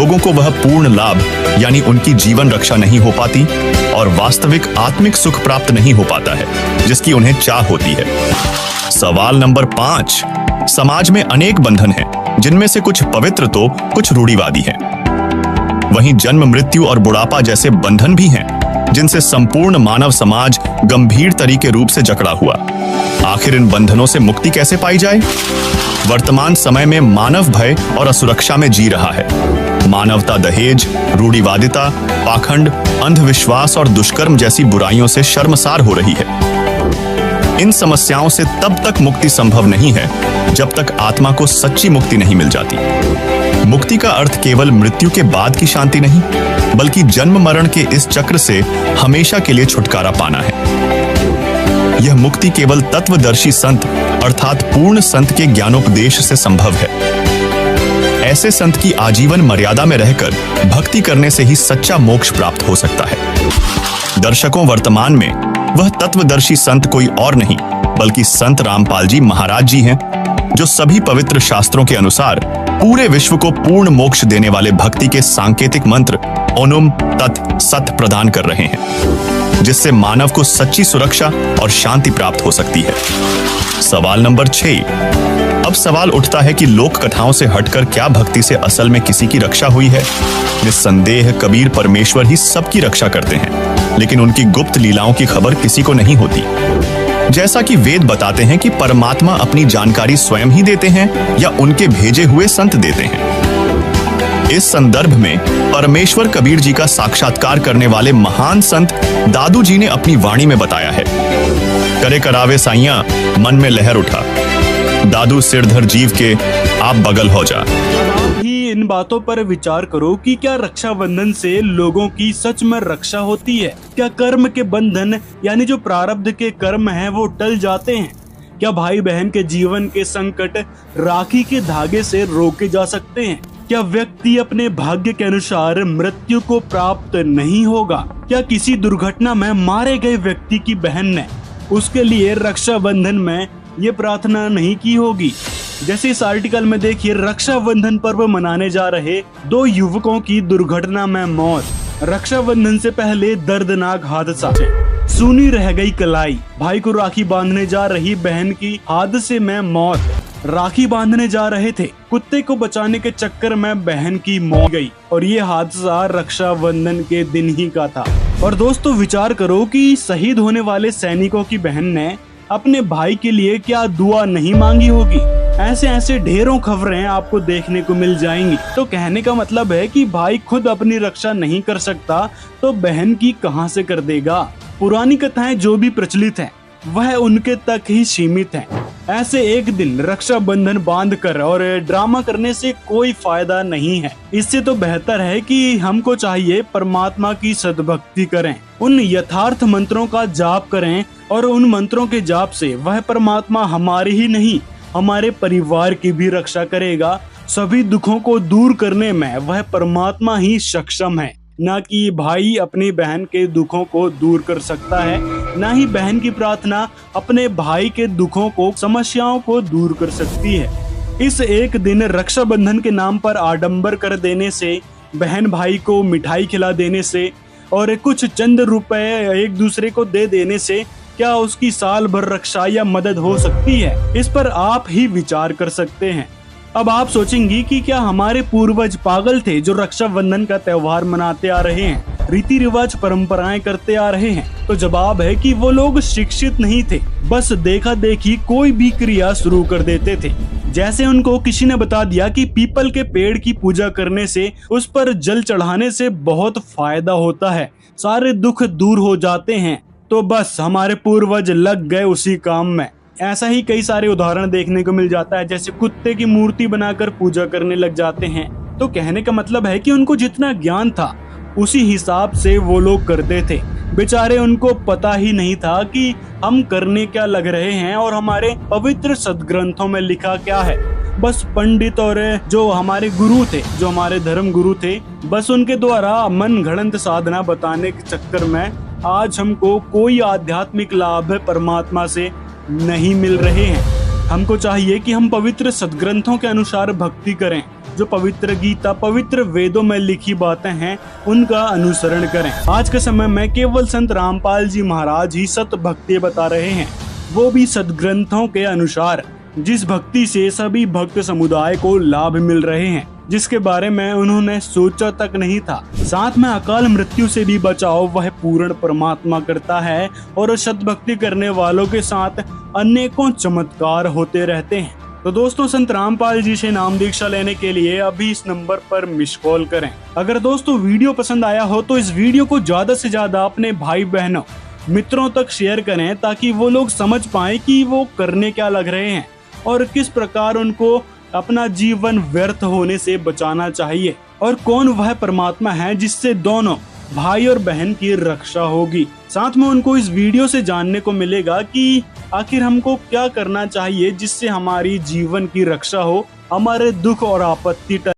लोगों को वह पूर्ण लाभ यानी उनकी जीवन रक्षा नहीं हो पाती और वास्तविक आत्मिक सुख प्राप्त नहीं हो पाता है जिसकी उन्हें चाह होती है। सवाल नंबर 5। समाज में अनेक बंधन हैं, जिनमें से कुछ पवित्र तो कुछ रूढ़िवादी हैं। वहीं जन्म, मृत्यु और बुढ़ापा जैसे बंधन भी हैं, जिनसे संपूर्ण मानव समाज गंभीर तरीके रूप से जकड़ा हुआ। आखिर इन बंधनों से मुक्ति कैसे पाई जाए? वर्तमान समय में मानव भय और असुरक्षा में जी रहा है। मानवता दहेज, रूढ़िवादिता, पाखंड, अंधविश्वास और दुष्कर्म जैसी बुराइयों से शर्मसार हो रही है। इन समस्याओं से तब तक मुक्ति संभव नहीं है जब तक आत्मा को सच्ची मुक्ति नहीं मिल जाती। मुक्ति का अर्थ केवल मृत्यु के बाद की शांति नहीं, बल्कि जन्म मरण के इस चक्र से हमेशा के लिए छुटकारा पाना है। यह मुक्ति केवल तत्वदर्शी संत अर्थात पूर्ण संत के ज्ञानोपदेश से संभव है। ऐसे संत की आजीवन मर्यादा में रहकर भक्ति करने से ही सच्चा मोक्ष प्राप्त हो सकता है। दर्शकों, वर्तमान में वह तत्वदर्शी संत कोई और नहीं बल्कि संत रामपाल जी महाराज जी हैं, जो सभी पवित्र शास्त्रों के अनुसार पूरे विश्व को पूर्ण मोक्ष देने वाले भक्ति के सांकेतिक मंत्र ओनुम तत् सत प्रदान कर रहे हैं, जिससे मानव को सच्ची सुरक्षा और शांति प्राप्त हो सकती है। सवाल नंबर 6। अब सवाल उठता है कि लोक कथाओं से हटकर क्या भक्ति से असल में किसी की रक्षा हुई है? निस्संदेह कबीर परमेश्वर ही सबकी रक्षा करते हैं, लेकिन उनकी गुप्त लीलाओं की खबर किसी को नहीं होती। जैसा कि वेद बताते हैं कि परमात्मा अपनी जानकारी स्वयं ही देते हैं या उनके भेजे हुए संत देते हैं। इस संदर्भ में परमेश्वर कबीर जी का साक्षात्कार करने वाले महान संत दादू जी ने अपनी वाणी में बताया है, करे करावे साइयां मन में लहर उठा, दादू सिरधर जीव के आप बगल हो जा। ही इन बातों पर विचार करो कि क्या रक्षाबंधन से लोगों की सच में रक्षा होती है? क्या कर्म के बंधन यानी जो प्रारब्ध के कर्म हैं वो टल जाते हैं? क्या भाई बहन के जीवन के संकट राखी के धागे से रोके जा सकते हैं? क्या व्यक्ति अपने भाग्य के अनुसार मृत्यु को प्राप्त नहीं होगा? क्या किसी दुर्घटना में मारे गए व्यक्ति की बहन ने उसके लिए रक्षाबंधन में ये प्रार्थना नहीं की होगी? जैसे इस आर्टिकल में देखिए, रक्षाबंधन पर्व मनाने जा रहे 2 युवकों की दुर्घटना में मौत। रक्षाबंधन से पहले दर्दनाक हादसा, सुनी रह गई कलाई। भाई को राखी बांधने जा रही बहन की हादसे में मौत। राखी बांधने जा रहे थे, कुत्ते को बचाने के चक्कर में बहन की मौत गई और ये हादसा रक्षाबंधन के दिन ही का था। और दोस्तों, विचार करो कि शहीद होने वाले सैनिकों की बहन ने अपने भाई के लिए क्या दुआ नहीं मांगी होगी। ऐसे ऐसे ढेरों खबरें आपको देखने को मिल जाएंगी। तो कहने का मतलब है कि भाई खुद अपनी रक्षा नहीं कर सकता तो बहन की कहां से कर देगा। पुरानी कथाएं जो भी प्रचलित हैं वह उनके तक ही सीमित हैं। ऐसे एक दिन रक्षाबंधन बांधकर और ड्रामा करने से कोई फायदा नहीं है। इससे तो बेहतर है कि हमको चाहिए परमात्मा की सद्भक्ति करें, उन यथार्थ मंत्रों का जाप करें और उन मंत्रों के जाप से वह परमात्मा हमारी ही नहीं हमारे परिवार की भी रक्षा करेगा। सभी दुखों को दूर करने में वह परमात्मा ही सक्षम है, ना कि भाई अपनी बहन के दुखों को दूर कर सकता है, ना ही बहन की प्रार्थना अपने भाई के दुखों को समस्याओं को दूर कर सकती है। इस एक दिन रक्षाबंधन के नाम पर आडंबर कर देने से, बहन भाई को मिठाई खिला देने से और कुछ चंद रुपए एक दूसरे को दे देने से क्या उसकी साल भर रक्षा या मदद हो सकती है? इस पर आप ही विचार कर सकते हैं। अब आप सोचेंगी कि क्या हमारे पूर्वज पागल थे जो रक्षाबंधन का त्योहार मनाते आ रहे हैं, रीति रिवाज परंपराएं करते आ रहे हैं? तो जवाब है कि वो लोग शिक्षित नहीं थे, बस देखा देखी कोई भी क्रिया शुरू कर देते थे। जैसे उनको किसी ने बता दिया कि पीपल के पेड़ की पूजा करने से, उस पर जल चढ़ाने से बहुत फायदा होता है, सारे दुख दूर हो जाते हैं, तो बस हमारे पूर्वज लग गए उसी काम में। ऐसा ही कई सारे उदाहरण देखने को मिल जाता है, जैसे कुत्ते की मूर्ति बनाकर पूजा करने लग जाते हैं। तो कहने का मतलब है कि उनको जितना ज्ञान था उसी हिसाब से वो लोग करते थे। बेचारे उनको पता ही नहीं था कि हम करने क्या लग रहे हैं और हमारे पवित्र सदग्रंथों में लिखा क्या है। बस पंडित और जो हमारे गुरु थे, जो हमारे धर्म गुरु थे, बस उनके द्वारा मन घड़ंत साधना बताने के चक्कर में आज हमको कोई आध्यात्मिक लाभ परमात्मा से नहीं मिल रहे हैं। हमको चाहिए कि हम पवित्र सदग्रंथों के अनुसार भक्ति करें, जो पवित्र गीता, पवित्र वेदों में लिखी बातें हैं, उनका अनुसरण करें। आज के समय में केवल संत रामपाल जी महाराज ही सत भक्ति बता रहे हैं, वो भी सदग्रंथों के अनुसार, जिस भक्ति से सभी भक्त समुदाय को लाभ मिल रहे हैं, जिसके बारे में उन्होंने सोचा तक नहीं था। साथ में अकाल मृत्यु से भी बचाव वह पूर्ण परमात्मा करता है और सद्भक्ति करने वालों के साथ अनेकों चमत्कार होते रहते हैं। तो दोस्तों, संत रामपाल जी से नाम दीक्षा लेने के लिए अभी इस नंबर पर मिस कॉल करें। अगर दोस्तों वीडियो पसंद आया हो तो इस वीडियो को ज्यादा से ज्यादा अपने भाई बहनों, मित्रों तक शेयर करें, ताकि वो लोग समझ पाए कि वो करने क्या लग रहे हैं और किस प्रकार उनको अपना जीवन व्यर्थ होने से बचाना चाहिए, और कौन वह परमात्मा है जिससे दोनों भाई और बहन की रक्षा होगी। साथ में उनको इस वीडियो से जानने को मिलेगा कि आखिर हमको क्या करना चाहिए जिससे हमारी जीवन की रक्षा हो, हमारे दुख और आपत्ति